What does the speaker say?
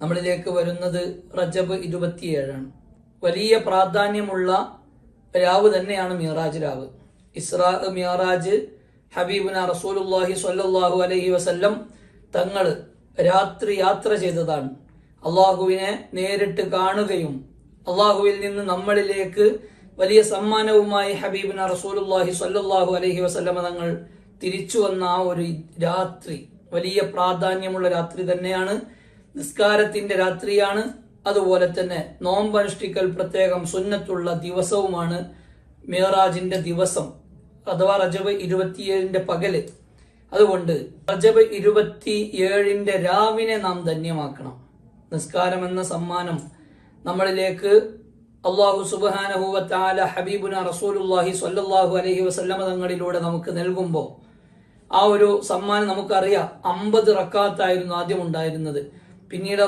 നമ്മളിലേക്ക് വരുന്നത് റജബ് 27 വലിയ പ്രാധാന്യമുള്ള രാവ് തന്നെയാണ് മിഅ്റാജ് രാവ്. ഇസ്രാ മിഅ്റാജ് ഹബീബുന റസൂലുള്ളാഹി സ്വല്ലല്ലാഹു അലൈഹി വസല്ലം തങ്ങൾ രാത്രി യാത്ര ചെയ്തതാണ്. അള്ളാഹുവിനെ നേരിട്ട് കാണുകയും അള്ളാഹുവിൽ നിന്ന് നമ്മളിലേക്ക് വലിയ സമ്മാനവുമായി ഹബീബുന റസൂലുള്ളാഹി സ്വല്ലല്ലാഹു അലൈഹി വസല്ലം തങ്ങൾ തിരിച്ചു വന്ന ആ ഒരു രാത്രി വലിയ പ്രാധാന്യമുള്ള രാത്രി തന്നെയാണ്. നിസ്കാരത്തിന്റെ രാത്രിയാണ്. അതുപോലെ തന്നെ നോമ്പനുഷ്ഠിക്കൽ പ്രത്യേകം സുന്നത്തുള്ള ദിവസവുമാണ് മിഅ്റാജിന്റെ ദിവസം അഥവാ റജബ് 27 പകല്. അതുകൊണ്ട് റജബ് 27 രാവിനെ നാം ധന്യമാക്കണം. നിസ്കാരം എന്ന സമ്മാനം നമ്മളിലേക്ക് അല്ലാഹു സുബ്ഹാനഹു വ തആല ഹബീബുന റസൂലുള്ളാഹി സ്വല്ലല്ലാഹു അലൈഹി വസല്ലമ തങ്ങളിലൂടെ നമുക്ക് നൽകുമ്പോൾ ആ ഒരു സമ്മാനം നമുക്കറിയാം. 50 റക്അത്തായിരുന്നു ആദ്യം ഉണ്ടായിരുന്നത്. പിന്നീട്